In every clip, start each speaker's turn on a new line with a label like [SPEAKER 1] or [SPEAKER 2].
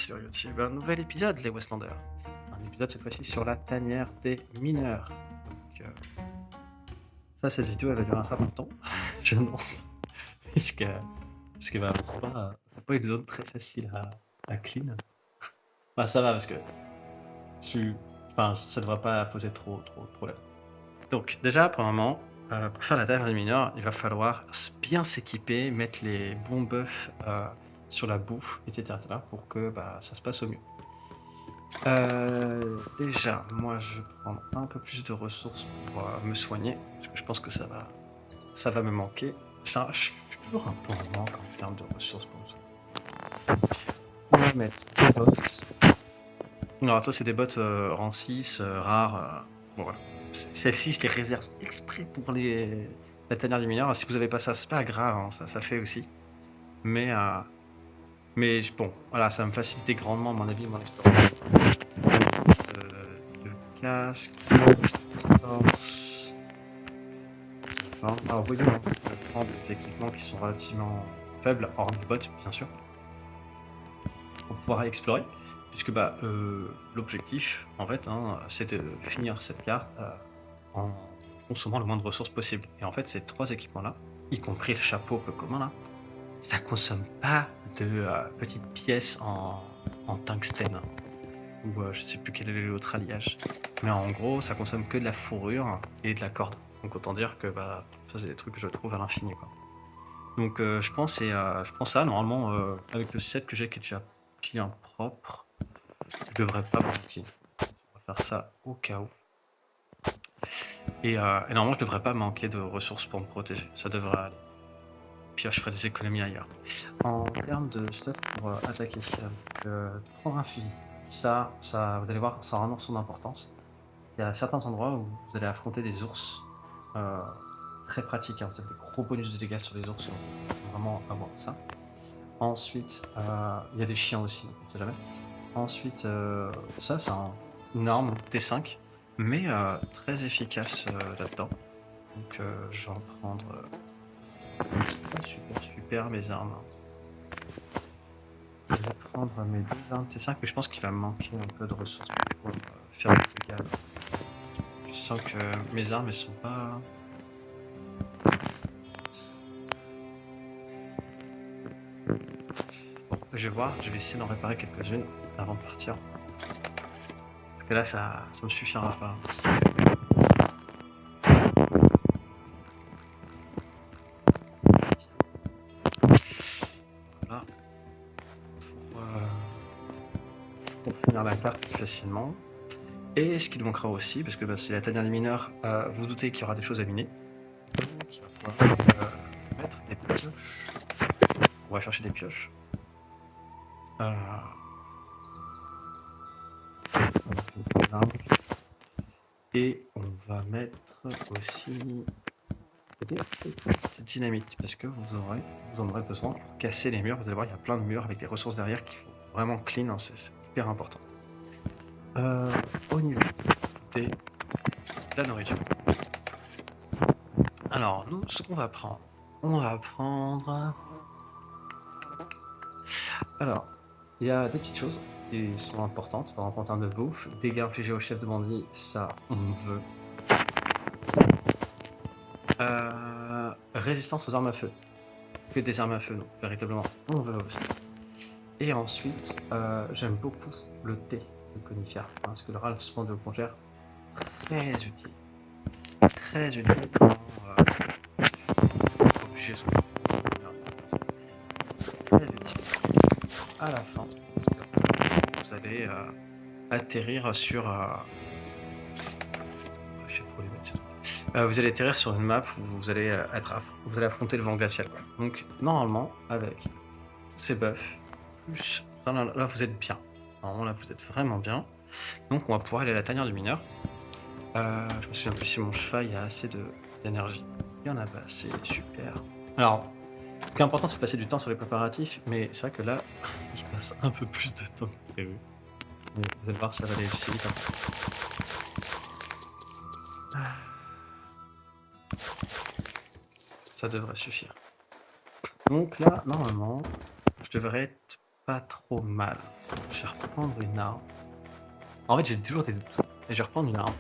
[SPEAKER 1] sur YouTube, un nouvel épisode, les Westlanders. Un épisode cette fois-ci sur la tanière des mineurs. Donc, ça, cette vidéo, elle va durer un certain temps, j'annonce. Parce que bah, c'est pas une zone très facile à clean. Bah, ça va parce que ça devrait pas poser trop de problèmes. Donc, déjà, premièrement, pour faire la tanière des mineurs, il va falloir bien s'équiper, mettre les bons buffs sur la bouffe, etc. pour que ça se passe au mieux. Déjà, moi je vais prendre un peu plus de ressources pour me soigner, parce que je pense que ça va me manquer. Enfin, je suis toujours un peu en manque en termes de ressources pour me soigner. On va mettre des bottes. Non, ça c'est des bottes rang 6, rares. Bon, voilà. Celles-ci, je les réserve exprès pour la tanière des mineurs. Si vous avez pas ça, c'est pas grave, hein, ça fait aussi. Mais bon, voilà, ça va me faciliter grandement, à mon avis, mon exploration. De casque, torse. Alors, voyons, on peut prendre des équipements qui sont relativement faibles, hors du bot, bien sûr, pour pouvoir explorer. Puisque l'objectif, en fait, hein, c'est de finir cette carte en consommant le moins de ressources possible. Et en fait, ces trois équipements-là, y compris le chapeau peu commun là, ça consomme pas de petites pièces en tungstène. Ou je sais plus quel est l'autre alliage. Mais en gros, ça consomme que de la fourrure et de la corde. Donc autant dire que ça c'est des trucs que je trouve à l'infini, quoi. Donc je pense ça, normalement, avec le set que j'ai qui est déjà bien propre, je devrais pas manquer. On va faire ça au cas où. Et normalement, je devrais pas manquer de ressources pour me protéger. Ça devrait aller. Puis je ferai des économies ailleurs. En termes de stuff pour attaquer, prendre un fusil. Ça, vous allez voir, ça aura son importance. Il y a certains endroits où vous allez affronter des ours très pratiques. Hein. Vous avez des gros bonus de dégâts sur les ours, donc vraiment avoir ça. Ensuite, il y a des chiens aussi, on sait jamais. Ensuite, ça c'est une arme T5, mais très efficace là-dedans. Donc je vais en prendre. C'est pas super mes armes. Je vais prendre mes deux armes T5, mais je pense qu'il va me manquer un peu de ressources pour faire des dégâts. Je sens que mes armes elles sont pas. Bon, je vais voir, je vais essayer d'en réparer quelques-unes avant de partir. Parce que là ça me suffira pas. Voilà. Pour finir la carte plus facilement. Et ce qui nous manquera aussi, parce que c'est la tanière des mineurs, vous vous doutez qu'il y aura des choses à miner. Donc il va falloir mettre des pioches. On va chercher des pioches. Et on va mettre aussi des petites dynamites, parce que vous en aurez besoin pour casser les murs. Vous allez voir, il y a plein de murs avec des ressources derrière qui font vraiment clean, hein, c'est hyper important. Au niveau de la nourriture. Alors, nous, ce qu'on va prendre, on va prendre... Alors, il y a des petites choses qui sont importantes, par exemple en termes de bouffe. Dégâts infligés au chef de bandit, ça, on veut. Résistance aux armes à feu. Que des armes à feu, non, véritablement, on veut aussi. Et ensuite, j'aime beaucoup le thé de conifère, hein, parce que le ralentissement de congère, très utile. Très utile quand obligé de très utile. À la fin, vous allez atterrir sur... je sais pas où les mettre. Vous allez atterrir sur une map où vous allez affronter le vent glacial. Donc normalement, avec tous ces buffs, plus là vous êtes bien. Normalement là vous êtes vraiment bien. Donc on va pouvoir aller à la tanière du mineur. Je me souviens plus si mon cheval il a assez d'énergie. Il y en a pas assez, super. Alors, ce qui est important c'est de passer du temps sur les préparatifs, mais c'est vrai que là, je passe un peu plus de temps que prévu. Mais vous allez voir, ça va aller aussi vite. Ça devrait suffire. Donc là, normalement, je devrais être pas trop mal. Je vais reprendre une arme. En fait, j'ai toujours des doutes. Et je vais reprendre une arme.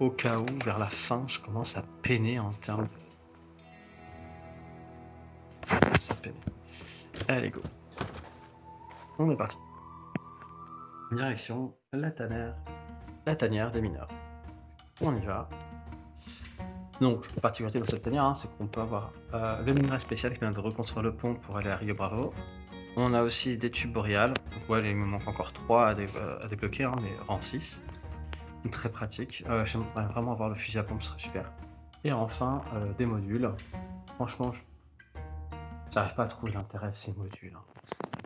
[SPEAKER 1] Au cas où, vers la fin, je commence à peiner en termes de... Ça peine. Allez, go. On est parti. Direction la tanière des mineurs. On y va. Donc, la particularité de cette tanière, hein, c'est qu'on peut avoir le minerai spécial qui vient de reconstruire le pont pour aller à Rio Bravo. On a aussi des tubes boréales. Donc, ouais, il me manque encore 3 à débloquer, hein, mais rang 6. Très pratique. J'aimerais vraiment avoir le fusil à pompe, ce serait super. Et enfin, des modules. Franchement, j'arrive pas à trouver l'intérêt de ces modules. Hein.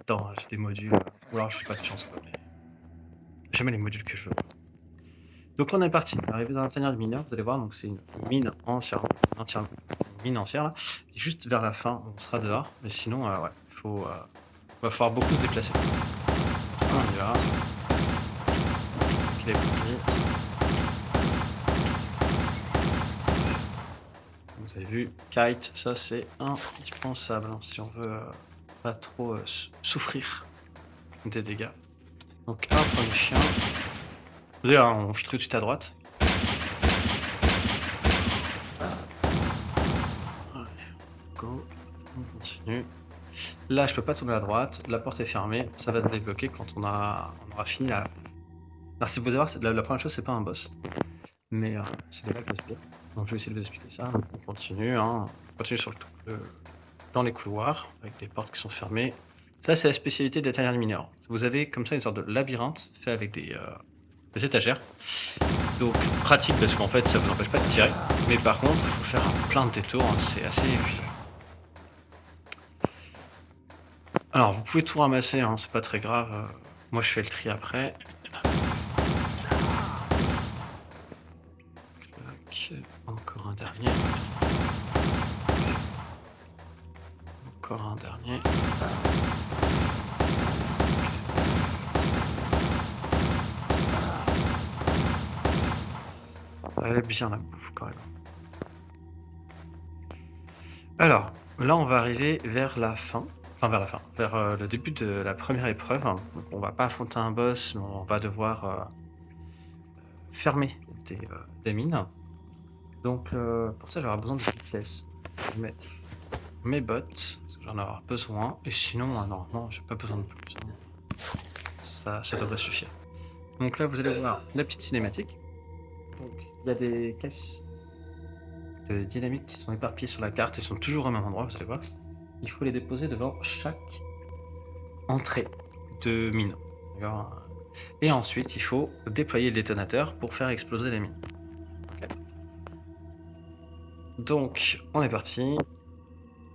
[SPEAKER 1] Attends, j'ai des modules. Ou alors je suis pas de chance, quoi. Mais... jamais les modules que je veux. Donc on est parti. Arrivé dans la tanière de mineur, vous allez voir, donc c'est une mine entière, une mine entière là. Et juste vers la fin, on sera dehors. Mais sinon, ouais, va falloir beaucoup se déplacer. On y va. Il est parti. Vous avez vu, kite, ça c'est indispensable hein, si on veut pas trop souffrir des dégâts. Donc un premier chien. Vous voyez, on file tout de suite à droite. Go, on continue. Là, je peux pas tourner à droite, la porte est fermée, ça va se débloquer quand on aura fini la... Alors, si vous allez voir, la première chose, c'est pas un boss, mais c'est des lacs de spire. Donc, je vais essayer de vous expliquer ça. Donc, on continue, hein. On continue sur dans les couloirs, avec des portes qui sont fermées. Ça, c'est la spécialité des tanières mineurs. Vous avez comme ça une sorte de labyrinthe fait avec des étagères. Donc, pratique parce qu'en fait, ça vous empêche pas de tirer, mais par contre, il faut faire plein de détours, hein. C'est assez épuisant. Alors, vous pouvez tout ramasser, hein, c'est pas très grave. Moi, je fais le tri après. Clac. Encore un dernier. Encore un dernier. Elle est bien la bouffe quand même. Alors, là, on va arriver vers la fin. Enfin, vers le début de la première épreuve. Donc, on va pas affronter un boss, mais on va devoir fermer des mines. Donc, pour ça, j'aurai besoin de vitesse. Je vais mettre mes bottes, j'en aurai besoin. Et sinon, normalement, j'ai pas besoin de plus. Ça devrait suffire. Donc là, vous allez voir la petite cinématique. Donc, il y a des caisses de dynamite qui sont éparpillées sur la carte et sont toujours au même endroit, vous allez voir. Il faut les déposer devant chaque entrée de mine. Et ensuite, il faut déployer le détonateur pour faire exploser les mines. Okay. Donc, on est parti.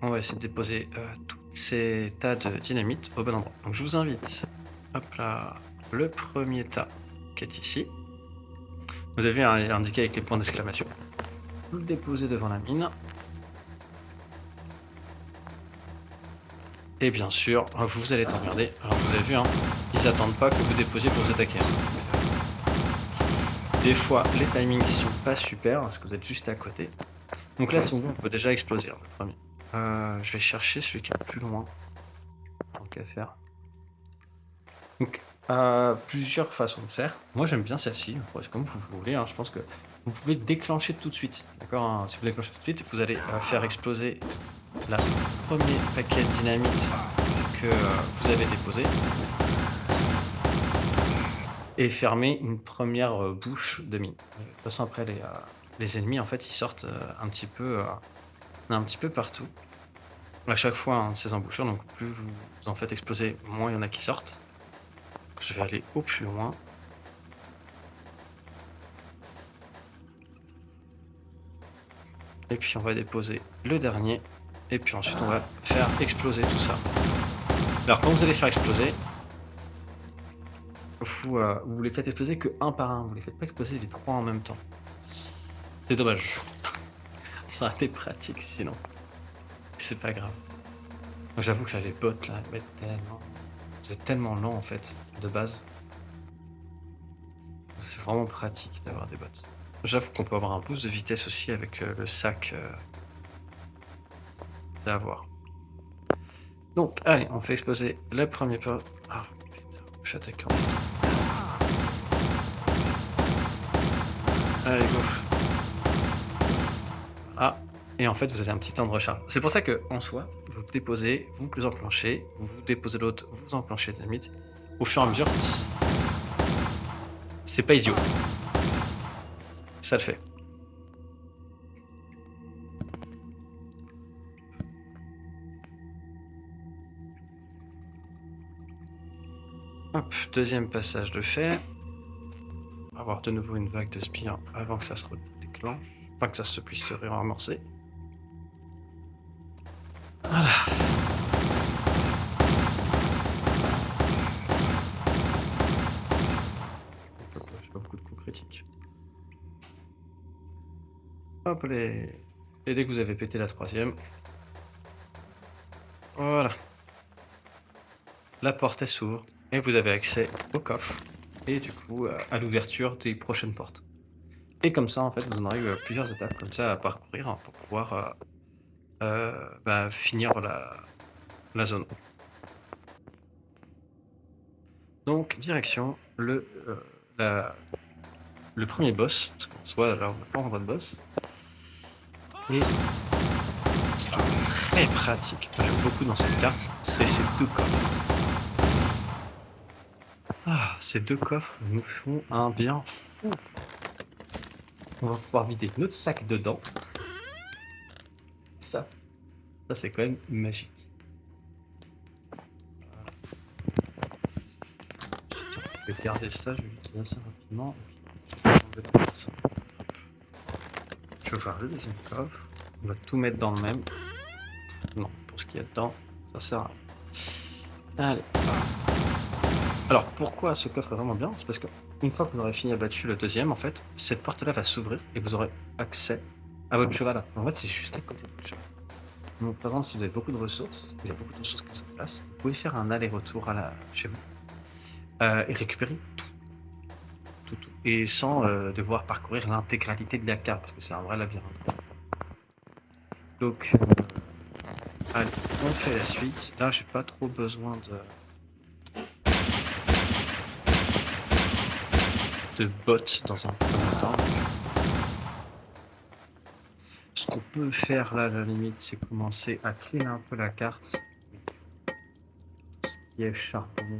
[SPEAKER 1] On va essayer de déposer tous ces tas de dynamite au bon endroit. Donc, je vous invite, hop là, le premier tas qui est ici. Vous avez indiqué avec les points d'exclamation. Vous le déposez devant la mine. Et bien sûr, vous allez t'emmerder. Alors vous avez vu, hein, ils attendent pas que vous déposiez pour vous attaquer. Hein. Des fois, les timings sont pas super parce que vous êtes juste à côté. Donc là, on peut déjà exploser, hein, le premier. Je vais chercher celui qui est le plus loin. Tant qu'à faire. Donc, plusieurs façons de faire. Moi, j'aime bien celle-ci. C'est comme vous voulez. Hein. Je pense que vous pouvez déclencher tout de suite. D'accord, hein. Si vous déclenchez tout de suite, vous allez faire exploser le premier paquet de dynamite que vous avez déposé et fermer une première bouche de mine. De toute façon, après, les ennemis, en fait, ils sortent un petit peu partout. À chaque fois, hein, ces embouchures, donc plus vous en faites exploser, moins il y en a qui sortent. Je vais aller au plus loin. Et puis on va déposer le dernier. Et puis ensuite on va faire exploser tout ça. Alors quand vous allez faire exploser, vous les faites exploser que un par un. Vous les faites pas exploser les trois en même temps. C'est dommage. Ça a été pratique sinon. C'est pas grave. J'avoue que là les bots là, vous êtes tellement lent en fait, de base. C'est vraiment pratique d'avoir des bots. J'avoue qu'on peut avoir un boost de vitesse aussi avec le sac d'avoir. Donc, allez, on fait exploser le premier pot. Ah, Je suis attaquant. Allez, go. Ah, et en fait, vous avez un petit temps de recharge. C'est pour ça que, en soi, vous déposez, vous enclenchez, vous déposez l'autre, vous enclenchez la limite. Au fur et à mesure, c'est pas idiot. Ça le fait. Hop, deuxième passage de fait. On va avoir de nouveau une vague de spires avant que ça se déclenche. Enfin, que ça se puisse se réamorcer. Voilà. Je pas beaucoup de coups critiques. Hop, les... Et dès que vous avez pété la troisième, voilà. La porte elle s'ouvre et vous avez accès au coffre et du coup à l'ouverture des prochaines portes. Et comme ça, en fait, vous en aurez plusieurs étapes comme ça à parcourir hein, pour pouvoir finir la zone. Donc, direction le premier boss, parce qu'en soit là on n'a pas encore de boss. Et ce qui est très pratique, j'aime beaucoup dans cette carte, c'est ces deux coffres. Ah, ces deux coffres nous font un bien fou. On va pouvoir vider notre sac dedans. Ça c'est quand même magique. Je vais garder ça, je vais l'utiliser assez rapidement. Je vais voir le deuxième coffre. On va tout mettre dans le même. Non, pour ce qu'il y a dedans, ça sert à rien. Allez. Alors, pourquoi ce coffre est vraiment bien? C'est parce que une fois que vous aurez fini abattu le deuxième, en fait, cette porte-là va s'ouvrir et vous aurez accès à votre cheval. En fait, c'est juste à côté de votre cheval. Donc, par exemple, si vous avez beaucoup de ressources, il y a beaucoup de ressources comme ça de place, vous pouvez faire un aller-retour chez vous et récupérer tout. Et sans devoir parcourir l'intégralité de la carte, parce que c'est un vrai labyrinthe. Donc, allez, on fait la suite. Là, j'ai pas trop besoin de bots dans un premier temps. Ce qu'on peut faire là, à la limite, c'est commencer à clean un peu la carte. Tout ce qui est charbon,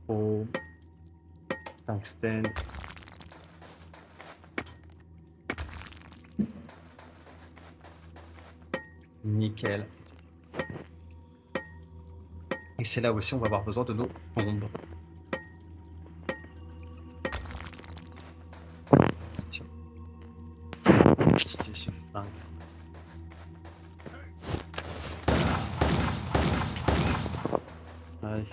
[SPEAKER 1] chrome, tungstène. Nickel. Et c'est là aussi on va avoir besoin de nos bombes. Utiliser ce flingue. Allez.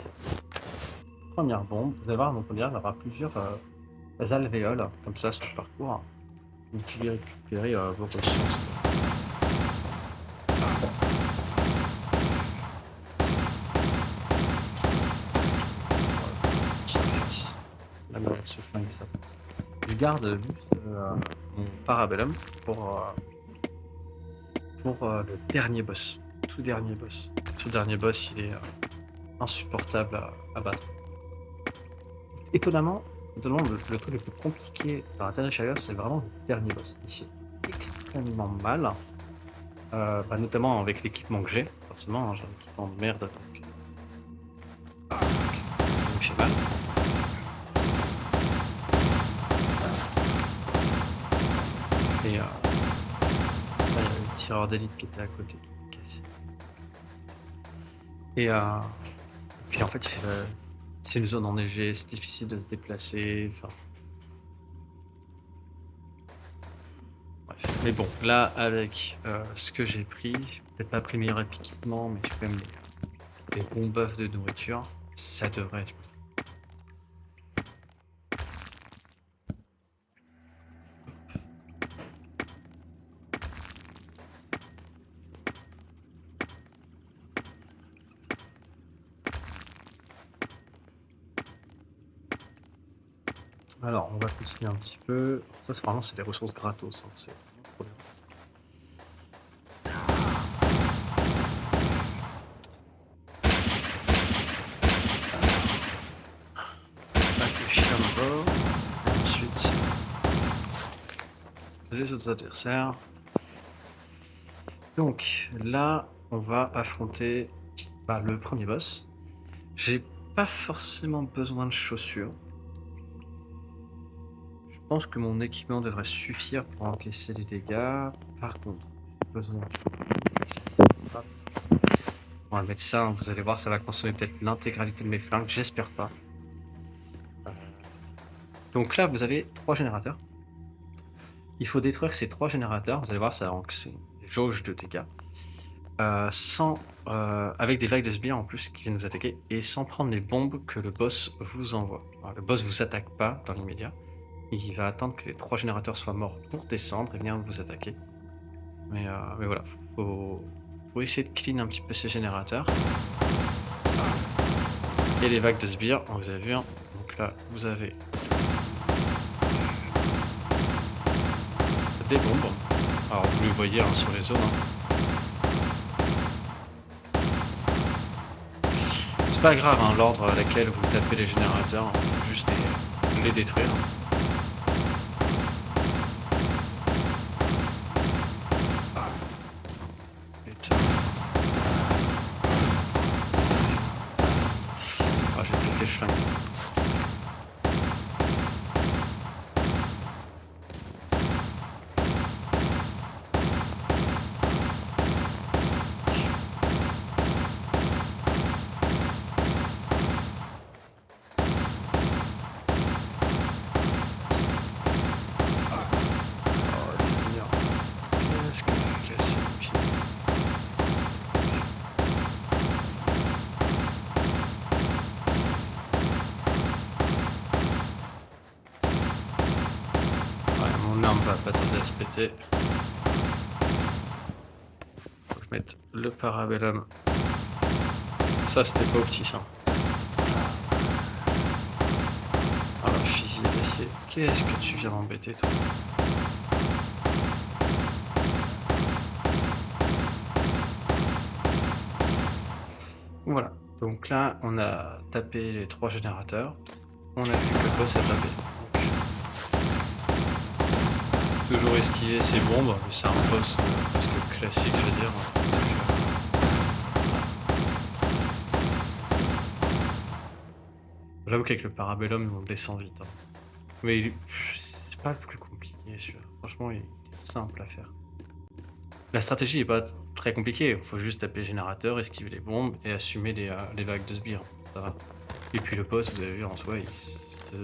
[SPEAKER 1] Première bombe. Vous allez voir, donc on va avoir plusieurs alvéoles comme ça sur le parcours. Vous pouvez récupérer vos ressources. La merde, ce flingue, ça passe. Je garde juste mon parabellum pour le dernier boss. Tout dernier boss. Ce dernier boss, il est insupportable à battre. Étonnamment, le truc le plus compliqué dans la Eternal Shire, c'est vraiment le dernier boss. Il fait extrêmement mal, notamment avec l'équipement que j'ai. Forcément, j'ai un équipement de merde, donc il me fait mal. Et là, il y avait le tireur d'élite qui était à côté, qui cassé. Et puis en fait, c'est une zone enneigée, c'est difficile de se déplacer. Enfin... Bref. Mais bon, là, avec ce que j'ai pris, j'ai peut-être pas pris le meilleur équipement, mais j'ai quand même les bons buffs de nourriture. Ça devrait être. Alors, on va continuer un petit peu. Ça, c'est vraiment des ressources gratos. Hein. C'est trop bien. d'abord. Ensuite, les autres adversaires. Donc là, on va affronter le premier boss. J'ai pas forcément besoin de chaussures. Je pense que mon équipement devrait suffire pour encaisser les dégâts. Par contre, j'ai besoin de chaussures. On va mettre ça, hein, vous allez voir, ça va consommer peut-être l'intégralité de mes flingues, j'espère pas. Donc là, vous avez 3 générateurs. Il faut détruire ces 3 générateurs, vous allez voir, ça c'est une jauge de dégâts. Avec des vagues de sbires en plus qui viennent nous attaquer et sans prendre les bombes que le boss vous envoie. Alors, le boss vous attaque pas dans l'immédiat, il va attendre que les 3 générateurs soient morts pour descendre et venir vous attaquer. Mais voilà, faut essayer de clean un petit peu ces générateurs. Et les vagues de sbires, vous avez vu, hein. Donc là vous avez des bombes. Alors vous les voyez hein, sur les zones. C'est pas grave hein, l'ordre à laquelle vous tapez les générateurs, faut juste les détruire. J'ai pété le flingue. Va pas tarder à se péter. Faut que je mette le parabellum. Ça c'était pas au petit ça. Ah la fusil d'acier. Qu'est-ce que tu viens m'embêter toi? Voilà. Donc là on a tapé les 3 générateurs. On a vu que le boss a tapé. Toujours esquiver ces bombes, c'est un boss presque classique je veux dire. J'avoue qu'avec le parabellum on descend vite. Hein. Mais c'est pas le plus compliqué celui-là. Franchement il est simple à faire. La stratégie est pas très compliquée, il faut juste taper les générateurs, esquiver les bombes et assumer les vagues de sbires. Ça va. Et puis le boss vous avez vu en soi il se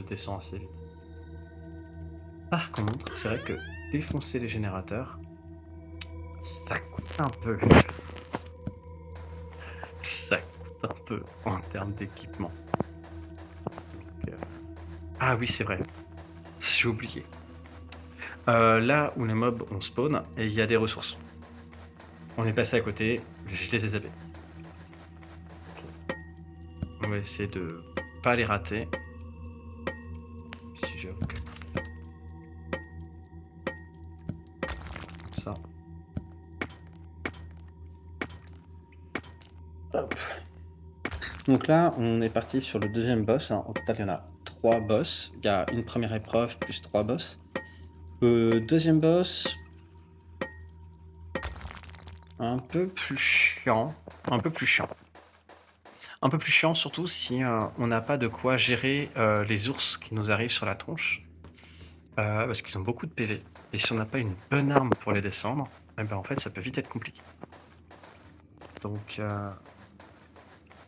[SPEAKER 1] descend assez vite. Par contre, c'est vrai que défoncer les générateurs, ça coûte un peu. Ça coûte un peu en termes d'équipement. Ah oui, c'est vrai. J'ai oublié. Là où les mobs on spawn, et il y a des ressources. On est passé à côté, je les ai zappés. Okay. On va essayer de pas les rater. Si j'avoue que... ça. Hop. Donc là, on est parti sur le deuxième boss. Hein. Au total, il y en a 3 boss. Il y a une première épreuve plus 3 boss. Deuxième boss, un peu plus chiant. Un peu plus chiant, surtout si on n'a pas de quoi gérer les ours qui nous arrivent sur la tronche. Parce qu'ils ont beaucoup de PV. Et si on n'a pas une bonne arme pour les descendre, eh ben en fait ça peut vite être compliqué. Donc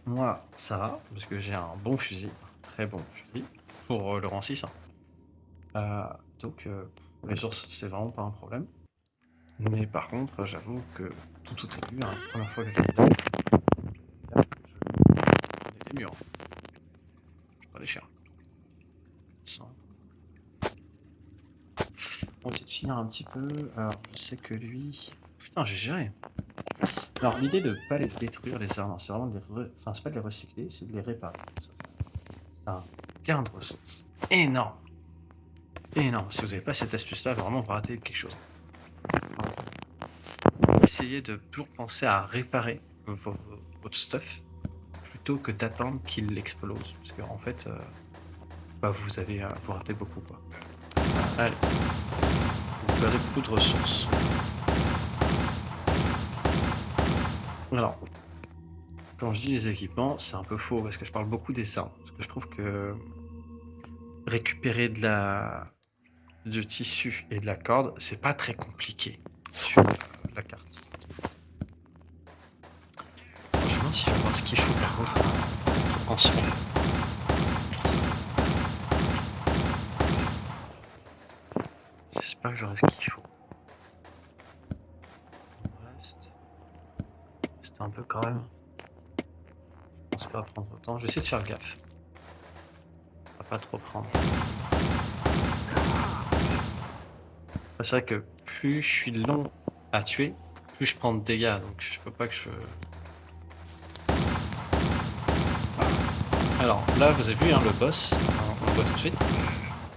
[SPEAKER 1] moi ça va, parce que j'ai un bon fusil, très bon fusil, pour le rang 6. Hein. Donc les ours c'est vraiment pas un problème. Mais par contre j'avoue que tout au début, la première fois que j'ai fait, des murs. Pas les chiens. On va essayer de finir un petit peu. Alors je sais que lui... Putain j'ai géré. Alors l'idée de pas les détruire les armes, c'est vraiment de les enfin c'est pas de les recycler, c'est de les réparer. C'est un gain de ressources énorme. Énorme. Si vous n'avez pas cette astuce là, vraiment vous ratez quelque chose. Essayez de toujours penser à réparer votre stuff plutôt que d'attendre qu'il explose. Parce qu'en fait bah vous allez vous rater beaucoup quoi. Allez, vous perdez beaucoup de ressources. Alors, quand je dis les équipements, c'est un peu faux parce que je parle beaucoup des armes. Parce que je trouve que récupérer du tissu et de la corde, c'est pas très compliqué sur la carte. Alors, je me demande si je vais voir ce qu'il faut par contre en son. J'espère que j'aurai ce qu'il faut. Reste un peu quand même. Je pense pas prendre autant. Je vais essayer de faire gaffe. On va pas trop prendre. C'est vrai que plus je suis long à tuer, plus je prends de dégâts. Donc je peux pas que je... Alors là, vous avez vu hein, le boss, on le voit tout de suite.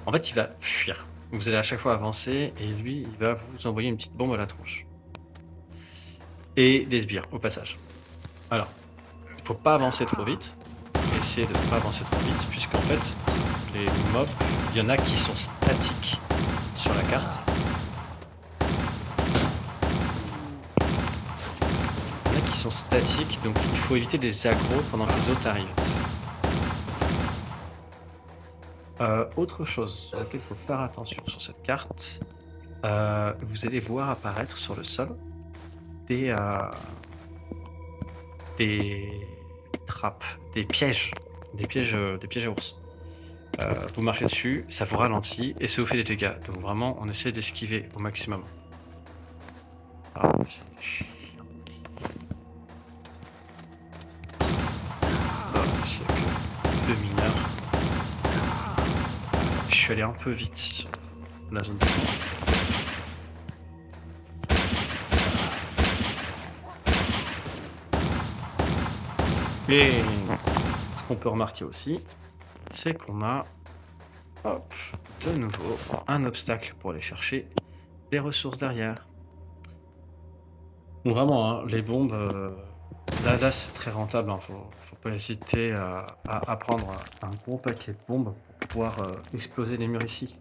[SPEAKER 1] En fait, il va fuir. Vous allez à chaque fois avancer et lui, il va vous envoyer une petite bombe à la tronche. Et des sbires au passage. Alors, il faut pas avancer trop vite. Essayer de ne pas avancer trop vite, puisqu'en fait, les mobs, il y en a qui sont statiques sur la carte. Il y en a qui sont statiques, donc il faut éviter de les aggro pendant que les autres arrivent. Autre chose sur laquelle il faut faire attention sur cette carte, vous allez voir apparaître sur le sol des trappes, des pièges à ours. Vous marchez dessus, ça vous ralentit et ça vous fait des dégâts. Donc vraiment, on essaie d'esquiver au maximum. Ah, c'est chiant. Ça, j'ai que 2 mineurs. Je suis allé un peu vite sur la zone de mort. Et ce qu'on peut remarquer aussi, c'est qu'on a, hop, de nouveau un obstacle pour aller chercher des ressources derrière. Bon, vraiment, hein, les bombes, là c'est très rentable. Hein, faut pas hésiter à prendre un gros paquet de bombes pour pouvoir exploser les murs ici.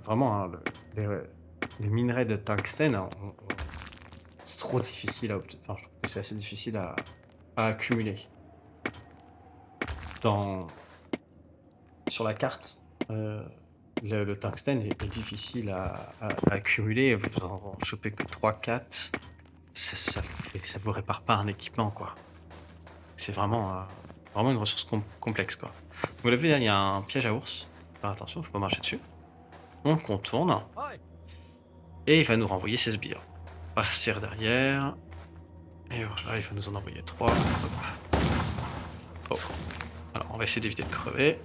[SPEAKER 1] Vraiment, hein, les minerais de tungstène, hein, c'est trop difficile à obtenir. Enfin, je trouve que c'est assez difficile à accumuler. Sur la carte, le tungstène est difficile à accumuler. Vous en chopez que 3-4. Ça vous répare pas un équipement, quoi. C'est vraiment une ressource complexe, quoi. Vous l'avez, il y a un piège à ours. Faire attention, faut pas marcher dessus. On contourne. Et il va nous renvoyer ses sbires. Partir derrière. Et voilà, il va nous en envoyer 3. Hop. Oh. Alors, on va essayer d'éviter de crever.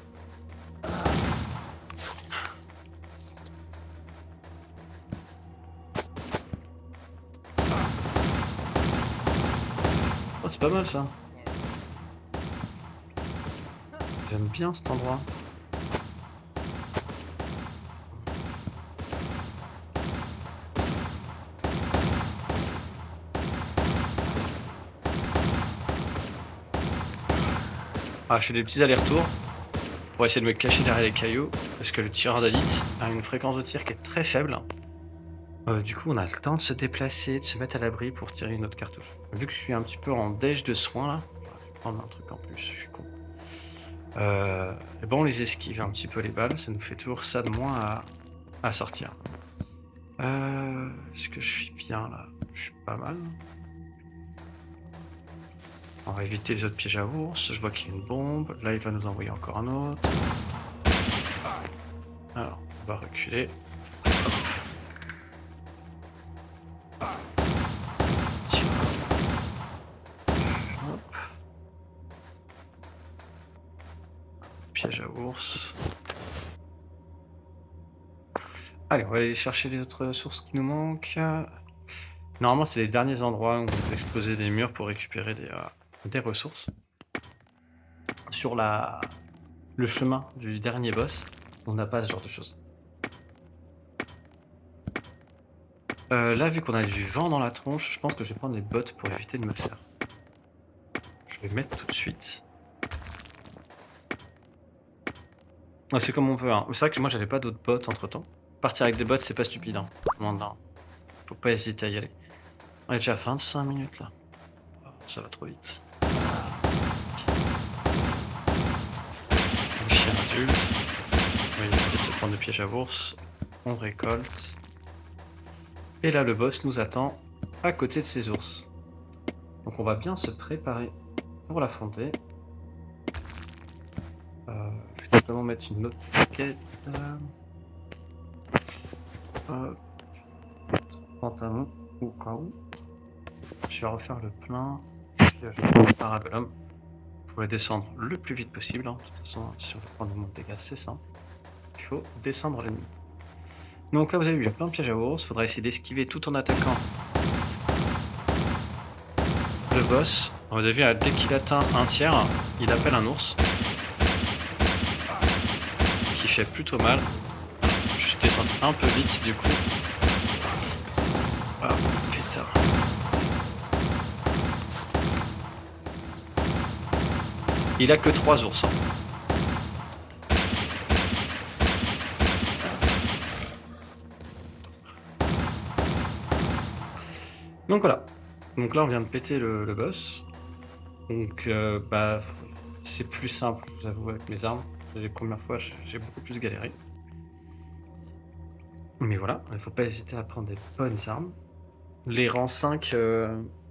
[SPEAKER 1] Oh, c'est pas mal ça. J'aime bien cet endroit. Ah, je fais des petits allers-retours pour essayer de me cacher derrière les cailloux, parce que le tireur d'élite a une fréquence de tir qui est très faible. Du coup, on a le temps de se déplacer, de se mettre à l'abri pour tirer une autre cartouche. Vu que je suis un petit peu en déj de soins là, j'aurais dû prendre un truc en plus, je suis con. Et bon, on les esquive un petit peu les balles, ça nous fait toujours ça de moins à sortir. Est-ce que je suis bien là? Je suis pas mal. On va éviter les autres pièges à ours. Je vois qu'il y a une bombe. Là, il va nous envoyer encore un autre. Alors, on va reculer. Hop. Piège à ours. Allez, on va aller chercher les autres ressources qui nous manquent. Normalement, c'est les derniers endroits où on peut exploser des murs pour récupérer des ressources. Sur le chemin du dernier boss, on n'a pas ce genre de choses. Là, vu qu'on a du vent dans la tronche, je pense que je vais prendre les bottes pour éviter de me faire. Je vais mettre tout de suite. Ah, c'est comme on veut, hein. C'est vrai que moi j'avais pas d'autres bots entre temps. Partir avec des bots, c'est pas stupide, hein. Vraiment, faut pas hésiter à y aller. On est déjà à 25 minutes là. Oh, ça va trop vite. Le chien adulte. On va éviter de se prendre de piège à ours. On récolte. Et là, le boss nous attend à côté de ces ours. Donc on va bien se préparer pour l'affronter. Je vais simplement mettre une autre quête. Pantalon au cas où. Je vais refaire le plein. Puis je vais prendre le parabellum pour les descendre le plus vite possible. Hein. De toute façon, si on veut prendre le monde de dégâts, c'est simple. Il faut descendre l'ennemi. Donc là, vous avez vu, il y a plein de pièges à ours. Il faudra essayer d'esquiver tout en attaquant le boss. Vous avez vu, dès qu'il atteint un tiers, il appelle un ours. Qui fait plutôt mal. Je descends un peu vite du coup. Ah, pétard. Il a que 3 ours. Hein. Donc voilà. Donc là on vient de péter le boss. Donc bah c'est plus simple, je vous avoue, avec mes armes. Les premières fois j'ai beaucoup plus galéré. Mais voilà, il ne faut pas hésiter à prendre des bonnes armes. Les rangs 5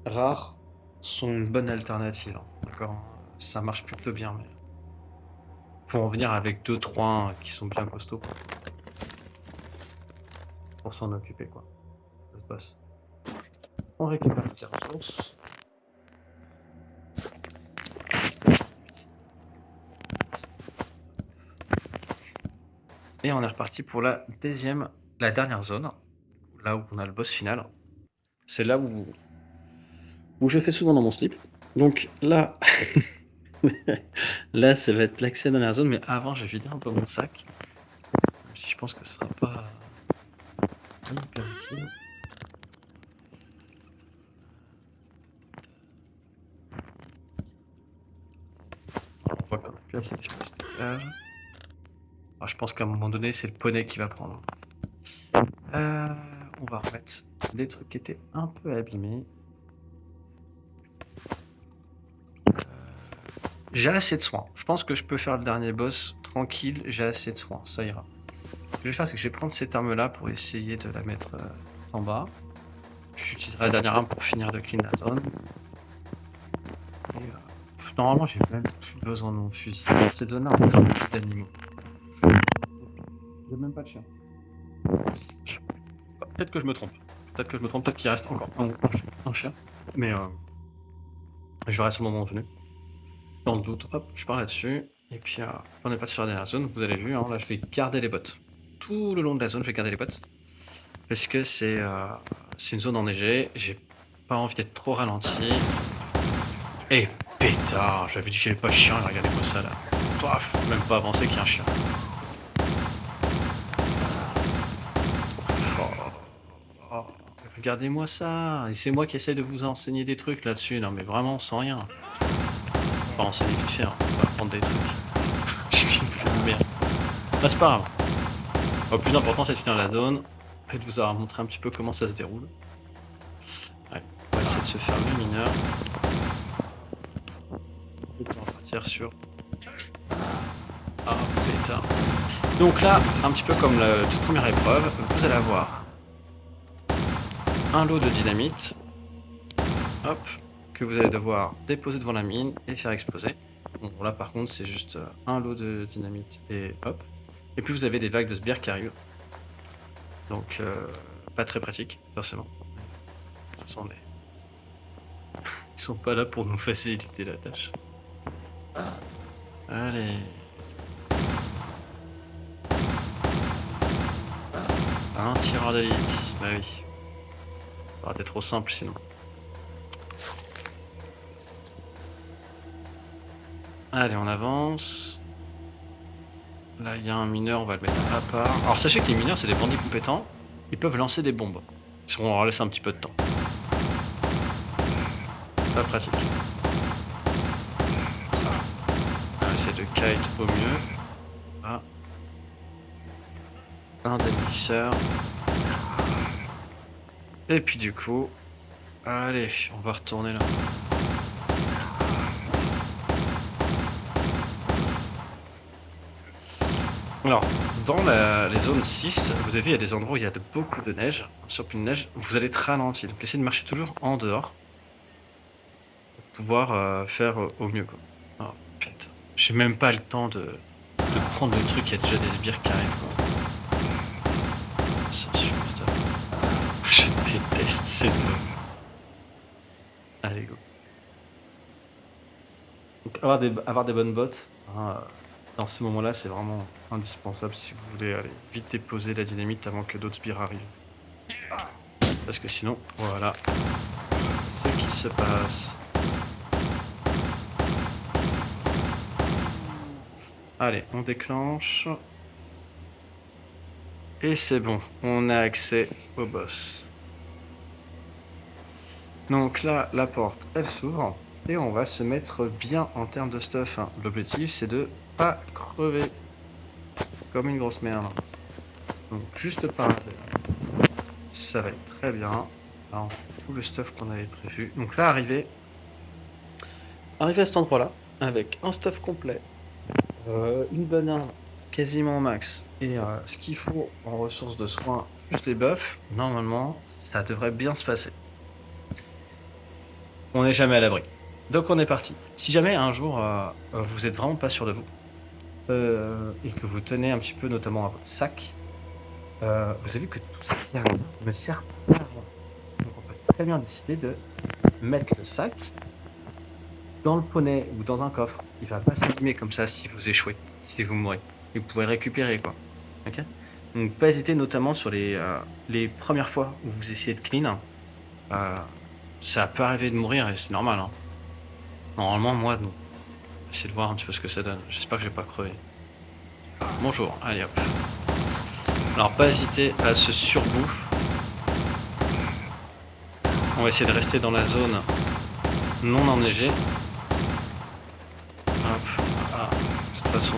[SPEAKER 1] rares sont une bonne alternative. Hein. D'accord, ça marche plutôt bien. Mais faut en venir avec 2-3 qui sont bien costauds quoi. Pour s'en occuper quoi. Ça se passe. On récupère toutes les ressources. Et on est reparti pour la dernière zone. Là où on a le boss final. C'est là où je fais souvent dans mon slip. Donc là, là ça va être l'accès à la dernière zone, mais avant je vais vider un peu mon sac. Même si je pense que ce sera pas hyper utile. Alors, on voit qu'on a plus assez d'espace de stockage. Alors, je pense qu'à un moment donné, c'est le poney qui va prendre. On va remettre les trucs qui étaient un peu abîmés. J'ai assez de soins. Je pense que je peux faire le dernier boss tranquille. J'ai assez de soins, ça ira. Ce que je vais faire, c'est que je vais prendre cette arme-là pour essayer de la mettre en bas. J'utiliserai la dernière arme pour finir de clean la zone. Et, normalement, j'ai même plus besoin de mon fusil. Cette zone-là, on peut faire plus d'animaux. J'ai même pas de chien. Peut-être que je me trompe. Peut-être qu'il reste encore un chien. Mais je verrai sur le moment venu. Dans le doute, hop, je pars là-dessus. Et puis, on est pas sur la dernière zone. Vous avez vu, hein, là, je vais garder les bottes. Tout le long de la zone, je vais garder les bottes. Parce que c'est une zone enneigée. J'ai pas envie d'être trop ralenti. Et pétard, j'avais dit que j'avais pas de chien. Regardez-moi ça là. Paf, même pas avancé qu'il y a un chien. Regardez-moi ça, et c'est moi qui essaie de vous enseigner des trucs là-dessus, non mais vraiment sans rien. Enfin, enseigner vite fait, hein. On va apprendre des trucs. Je dis une fou de merde. Ah, c'est pas grave. Le plus important c'est de finir la zone, et de vous avoir montré un petit peu comment ça se déroule. Ouais, on va essayer de se faire le mineur. Et on va partir sur... Ah, pétard. Donc là, un petit peu comme la toute première épreuve, vous allez avoir un lot de dynamite, hop, que vous allez devoir déposer devant la mine et faire exploser. Bon, là par contre c'est juste un lot de dynamite et hop. Et puis vous avez des vagues de sbires qui arrivent. Donc pas très pratique, forcément. Ils sont pas là pour nous faciliter la tâche. Allez. Un tireur d'élite, bah oui. Ça aurait été trop simple sinon. Allez, on avance. Là, il y a un mineur, on va le mettre à part. Alors, sachez que les mineurs, c'est des bandits compétents. Ils peuvent lancer des bombes. Si on leur laisse un petit peu de temps. Pas pratique. On va essayer de kite au mieux. Ah, un démolisseur. Et puis du coup, allez, on va retourner là. Alors, dans les zones 6, vous avez vu, il y a des endroits où il y a beaucoup de neige, surplus de neige, vous allez être ralenti. Donc essayez de marcher toujours en dehors pour pouvoir faire au mieux, quoi. Oh putain, j'ai même pas le temps de prendre le truc, il y a déjà des sbires qui arrivent, quoi. Ça suffit, putain. Je déteste cette zone. Allez, go. Donc avoir des bonnes bottes, hein, dans ces moments-là, c'est vraiment indispensable si vous voulez aller vite déposer la dynamite avant que d'autres sbires arrivent. Parce que sinon, voilà ce qui se passe. Allez, on déclenche. Et c'est bon, on a accès au boss. Donc là, la porte, elle s'ouvre. Et on va se mettre bien en termes de stuff, hein. L'objectif, c'est de pas crever comme une grosse merde. Donc juste par là, ça va être très bien. Là, on fait tout le stuff qu'on avait prévu. Donc là, arrivé à cet endroit-là, avec un stuff complet, une bonne arme quasiment au max, et ce qu'il faut en ressources de soins, plus les buffs, normalement, ça devrait bien se passer. On n'est jamais à l'abri. Donc on est parti. Si jamais un jour vous êtes vraiment pas sûr de vous, et que vous tenez un petit peu notamment à votre sac, vous avez vu que tout ça qui arrive me sert pas à rien. Donc on peut très bien décider de mettre le sac dans le poney ou dans un coffre. Il va pas s'abîmer comme ça si vous échouez, si vous mourrez. Et vous pouvez le récupérer, quoi. Ok. Donc pas hésiter notamment sur les premières fois où vous essayez de clean. Ça peut arriver de mourir et c'est normal, hein. Normalement, moi, non. J'essaie de voir un petit peu ce que ça donne. J'espère que je vais pas crever. Bonjour, allez hop. Alors pas hésiter à se surbouffe. On va essayer de rester dans la zone non enneigée. Hop, ah, de toute façon,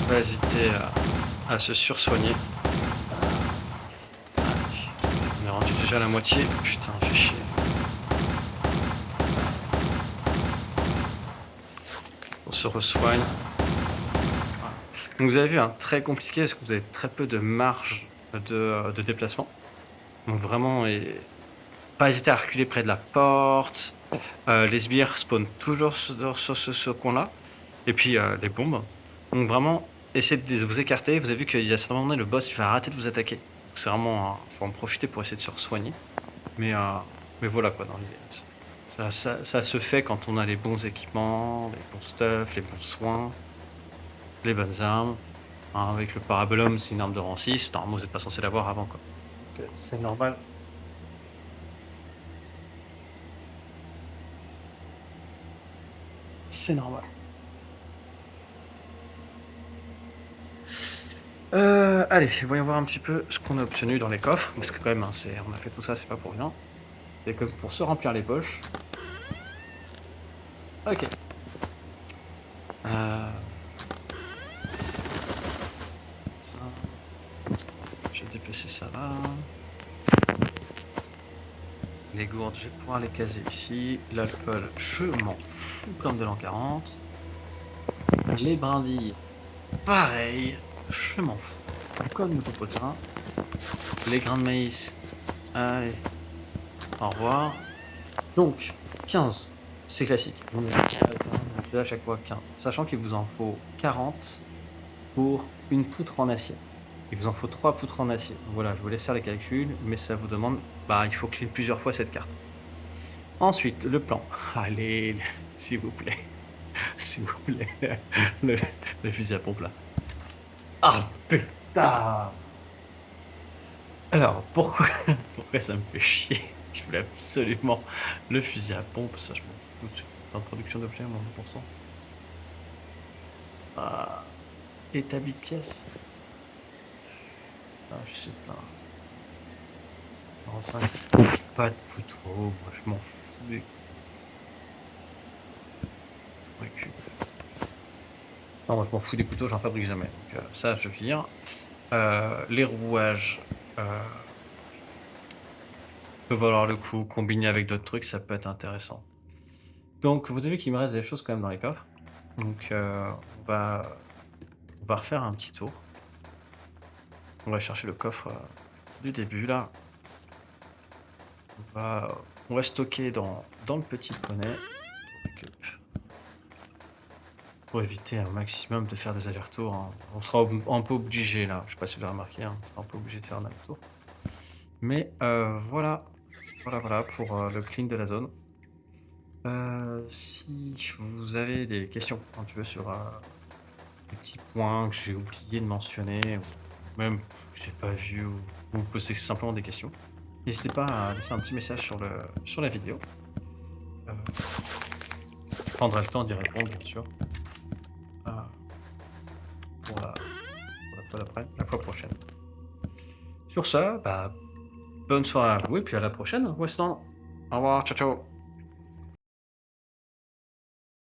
[SPEAKER 1] pas hésiter à se sursoigner. Allez. On est rendu déjà à la moitié. Putain, fait chier. On se resoigne. Voilà. Donc vous avez vu, hein, très compliqué parce que vous avez très peu de marge de déplacement. Donc vraiment, pas hésiter à reculer près de la porte. Les sbires spawnent toujours sur ce coin-là. Et puis les bombes. Donc vraiment, essayez de vous écarter. Vous avez vu qu'il y a certains moments donné, le boss il va arrêter de vous attaquer. C'est vraiment, faut en profiter pour essayer de se soigner. Mais voilà quoi, dans l'idée. Ça se fait quand on a les bons équipements, les bons stuff, les bons soins, les bonnes armes. Hein, avec le parabolum, c'est une arme de rang 6. Normalement, vous n'êtes pas censé l'avoir avant, quoi. Donc, c'est normal. C'est normal. Allez, voyons voir un petit peu ce qu'on a obtenu dans les coffres. Parce que quand même, hein, on a fait tout ça, c'est pas pour rien. C'est comme pour se remplir les poches. Ok. Ça. Je vais déplacer ça là. Les gourdes, je vais pouvoir les caser ici. L'alcool, je m'en fous comme de l'an 40. Les brindilles, pareil, je m'en fous. Comme le popotin. Les grains de maïs, allez, au revoir. Donc, 15, c'est classique. On est à chaque fois 15. Sachant qu'il vous en faut 40 pour une poutre en acier. Il vous en faut 3 poutres en acier. Voilà, je vous laisse faire les calculs, mais ça vous demande... Bah, il faut clean plusieurs fois cette carte. Ensuite, le plan. Allez, s'il vous plaît. S'il vous plaît. Le fusil à pompe là. Ah, putain! Alors, pourquoi ça me fait chier? Je voulais absolument le fusil à pompe, ça je m'en fous. Introduction d'objet, moins 2%. Établi de pièces. Ah, je sais pas. 45, pas de photo, moi je m'en fous. Récup. Non, moi je m'en fous des couteaux, j'en fabrique jamais. Donc ça, je vire. Les rouages peuvent valoir le coup, combiné avec d'autres trucs, ça peut être intéressant. Donc vous avez vu qu'il me reste des choses quand même dans les coffres. Donc on va refaire un petit tour. On va chercher le coffre du début là. On va stocker dans le petit poney. Pour éviter un maximum de faire des allers-retours, hein. On sera un peu obligé là, je sais pas si vous avez remarqué, hein, on sera un peu obligé de faire un aller-retour. Mais voilà pour le clean de la zone. Si vous avez des questions un petit peu sur des petits points que j'ai oublié de mentionner, ou même que j'ai pas vu, ou vous posez simplement des questions, n'hésitez pas à laisser un petit message sur la vidéo. Je prendrai le temps d'y répondre, bien sûr. Pour la fois d'après, la fois prochaine. Sur ça, bah, bonne soirée à vous et puis à la prochaine. Weston, au revoir, ciao ciao.